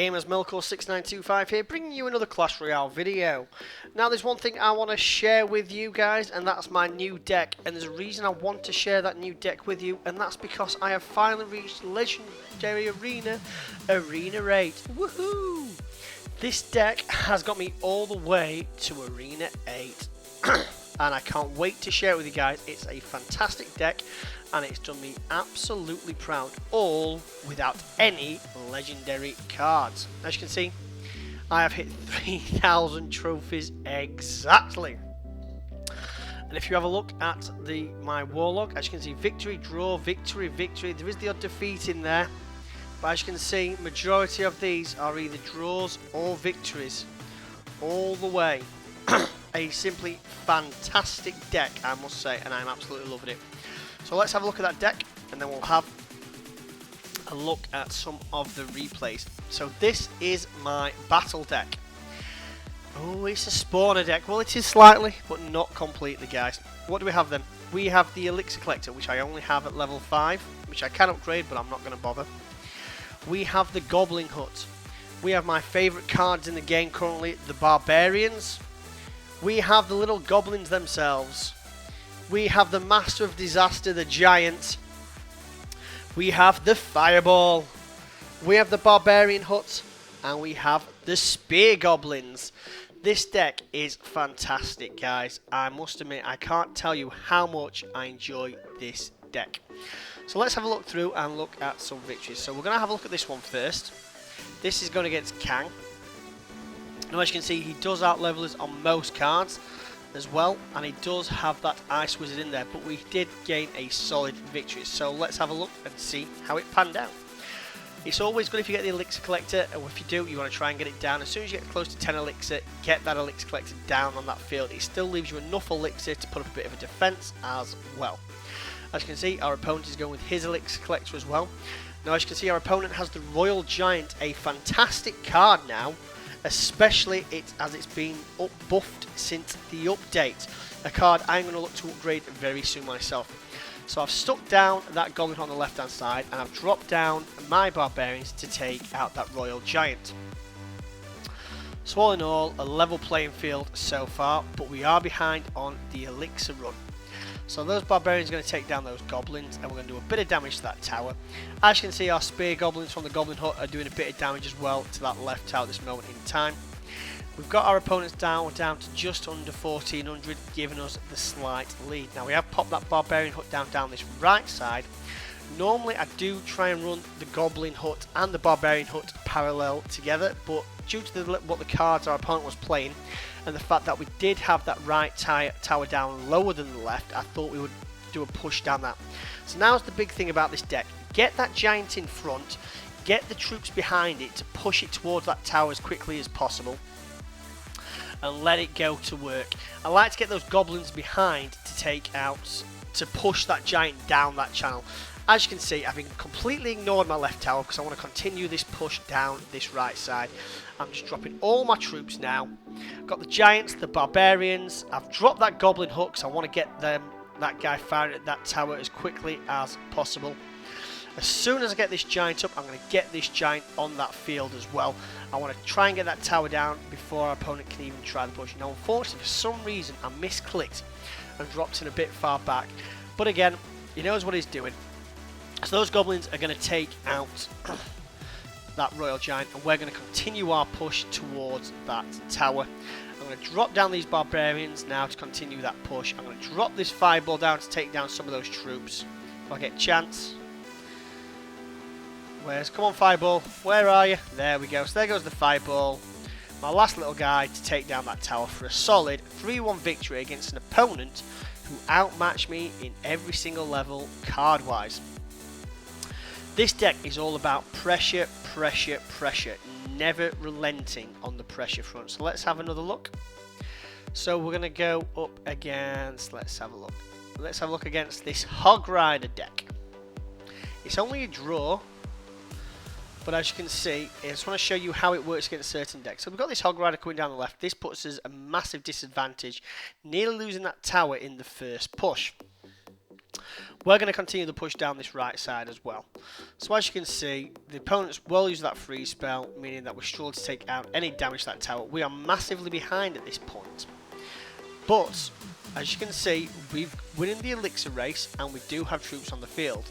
gamers, Milko6925 here, bringing you another Clash Royale video. Now there's one thing I want to share with you guys, and that's my new deck, and there's a reason I want to share that new deck with you, and that's because I have finally reached Legendary Arena 8. Woohoo! This deck has got me all the way to Arena 8. And I can't wait to share it with you guys. It's a fantastic deck and it's done me absolutely proud, all without any legendary cards. As you can see, I have hit 3,000 trophies exactly. And if you have a look at my warlock, as you can see, victory, draw, victory, victory. There is the odd defeat in there, but as you can see, majority of these are either draws or victories all the way. A simply fantastic deck, I must say, and I'm absolutely loving it. So let's have a look at that deck, and then we'll have a look at some of the replays. So this is my battle deck. Oh, it's a spawner deck. Well, it is slightly, but not completely, guys. What do we have then? We have the Elixir Collector, which I only have at level 5, which I can upgrade, but I'm not going to bother. We have the Goblin Hut. We have my favourite cards in the game currently, the Barbarians. We have the little goblins themselves. We have the Master of Disaster, the Giant. We have the Fireball. We have the Barbarian Hut. And we have the Spear Goblins. This deck is fantastic, guys. I must admit, I can't tell you how much I enjoy this deck. So let's have a look through and look at some victories. So we're going to have a look at this one first. This is going against Kang. Now, as you can see, he does outlevel us on most cards as well, and he does have that Ice Wizard in there, but we did gain a solid victory. So let's have a look and see how it panned out. It's always good if you get the Elixir Collector, and if you do, you want to try and get it down. As soon as you get close to 10 Elixir, get that Elixir Collector down on that field. It still leaves you enough Elixir to put up a bit of a defense as well. As you can see, our opponent is going with his Elixir Collector as well. Now, as you can see, our opponent has the Royal Giant, a fantastic card now, especially as it's been buffed since the update. A card I'm going to look to upgrade very soon myself. So I've stuck down that Goblin on the left hand side, and I've dropped down my Barbarians to take out that Royal Giant. So all in all, a level playing field so far, but we are behind on the Elixir run. So those Barbarians are going to take down those Goblins, and we're going to do a bit of damage to that tower. As you can see, our Spear Goblins from the Goblin Hut are doing a bit of damage as well to that left tower at this moment in time. We've got our opponents down to just under 1400, giving us the slight lead. Now we have popped that Barbarian Hut down this right side. Normally I do try and run the Goblin Hut and the Barbarian Hut parallel together, but due to what the cards our opponent was playing, and the fact that we did have that right tower down lower than the left, I thought we would do a push down that. So now's the big thing about this deck. Get that Giant in front, get the troops behind it to push it towards that tower as quickly as possible, and let it go to work. I like to get those Goblins behind to push that Giant down that channel. As you can see, I've completely ignored my left tower because I want to continue this push down this right side. I'm just dropping all my troops now. I've got the Giants, the Barbarians. I've dropped that Goblin Hook because I want to get that guy firing at that tower as quickly as possible. As soon as I get this Giant up, I'm going to get this Giant on that field as well. I want to try and get that tower down before our opponent can even try the push. Now, unfortunately, for some reason, I misclicked and dropped in a bit far back. But again, he knows what he's doing. So those Goblins are going to take out that Royal Giant, and we're going to continue our push towards that tower. I'm going to drop down these Barbarians now to continue that push. I'm going to drop this Fireball down to take down some of those troops. If I get a chance. Come on, Fireball, where are you? There we go. So there goes the Fireball. My last little guy to take down that tower for a solid 3-1 victory against an opponent who outmatched me in every single level card-wise. This deck is all about pressure, pressure, pressure, never relenting on the pressure front. So let's have another look. So we're going to go up against, let's have a look against this Hog Rider deck. It's only a draw, but as you can see, I just want to show you how it works against certain decks. So we've got this Hog Rider coming down the left. This puts us a massive disadvantage, nearly losing that tower in the first push. we're going to continue the push down this right side as well. So as you can see, the opponents will use that freeze spell, meaning that we struggle to take out any damage to that tower. We are massively behind at this point. But, as you can see, we're winning the elixir race and we do have troops on the field.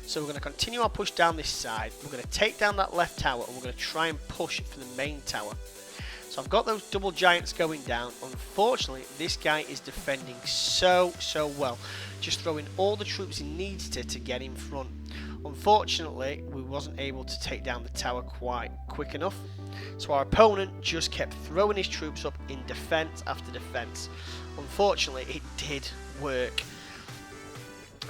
So we're going to continue our push down this side. We're going to take down that left tower and we're going to try and push for the main tower. So I've got those double giants going down. Unfortunately, this guy is defending so well. Just throwing all the troops he needs to get in front. Unfortunately, we wasn't able to take down the tower quite quick enough. So our opponent just kept throwing his troops up in defense after defense. Unfortunately, it did work.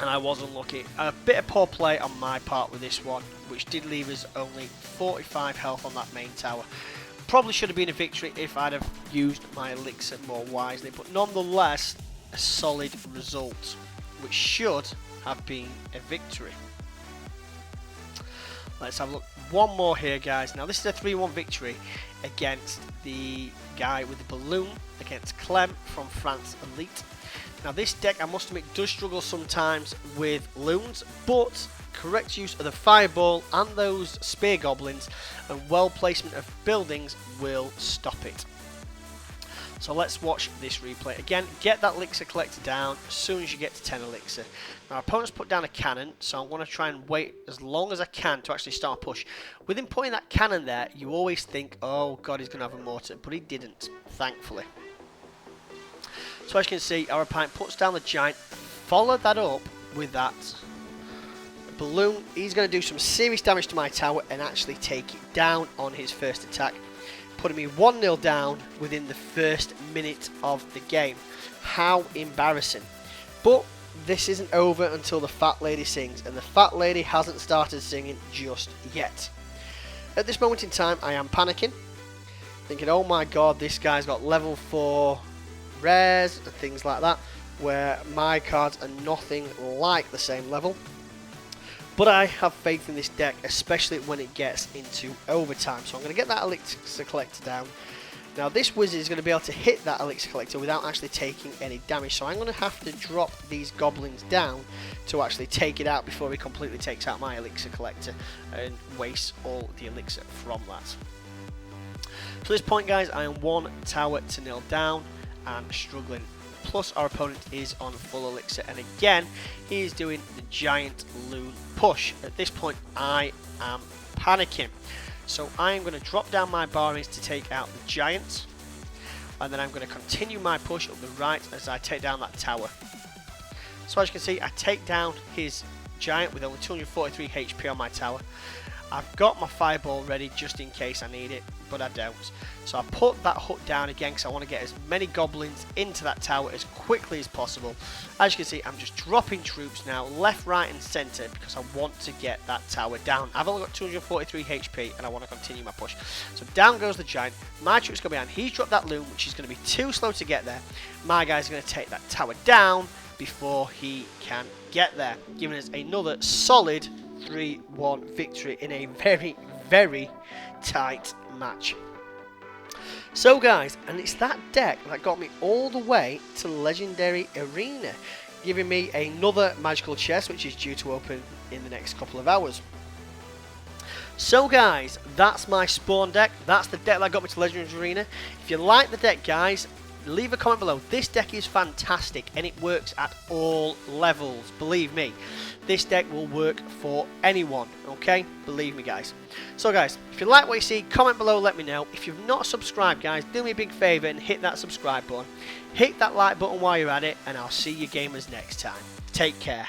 And I was unlucky. A bit of poor play on my part with this one, which did leave us only 45 health on that main tower. Probably should have been a victory if I'd have used my elixir more wisely, but nonetheless, a solid result, which should have been a victory. Let's have a look. One more here, guys. Now, this is a 3-1 victory against the guy with the balloon, against Clem from France Elite. Now, this deck, I must admit, does struggle sometimes with loons, but correct use of the fireball and those spear goblins and well placement of buildings will stop it. So let's watch this replay. Again, get that elixir collector down as soon as you get to 10 elixir. Now, our opponent's put down a cannon, so I'm going to try and wait as long as I can to actually start a push. With him putting that cannon there, you always think, oh god, he's going to have a mortar, but he didn't, thankfully. So as you can see, our opponent puts down the giant, followed that up with that balloon. He's going to do some serious damage to my tower and actually take it down on his first attack, putting me 1-0 down within the first minute of the game. How embarrassing. But this isn't over until the fat lady sings, and the fat lady hasn't started singing just yet. At this moment in time, I am panicking, thinking, oh my god, this guy's got level 4 rares and things like that, where my cards are nothing like the same level. But I have faith in this deck, especially when it gets into overtime. So I'm going to get that elixir collector down. Now this wizard is going to be able to hit that elixir collector without actually taking any damage. So I'm going to have to drop these goblins down to actually take it out before he completely takes out my elixir collector and wastes all the elixir from that. So at this point, guys, I am 1 tower to 0 down and struggling. Plus our opponent is on full elixir, and again he is doing the giant loon push. At this point I am panicking, so I am going to drop down my barons to take out the giant, and then I'm going to continue my push up the right as I take down that tower. So as you can see, I take down his giant with only 243 HP on my tower. I've got my fireball ready just in case I need it, but I don't. So I put that hut down again because I want to get as many goblins into that tower as quickly as possible. As you can see, I'm just dropping troops now left, right and centre because I want to get that tower down. I've only got 243 HP and I want to continue my push. So down goes the giant. My troops go behind. He's dropped that loon, which is going to be too slow to get there. My guy's going to take that tower down before he can get there, giving us another solid 3-1 victory in a very tight match. So guys, and it's that deck that got me all the way to Legendary Arena, giving me another magical chest which is due to open in the next couple of hours. So guys, that's my spawn deck. That's the deck that got me to Legendary Arena. If you like the deck, guys, leave a comment below. This deck is fantastic and it works at all levels. Believe me, this deck will work for anyone, okay? Believe me, guys. So guys, if you like what you see, comment below, let me know. If you've not subscribed, guys, do me a big favour and hit that subscribe button. Hit that like button while you're at it, and I'll see you gamers next time. Take care.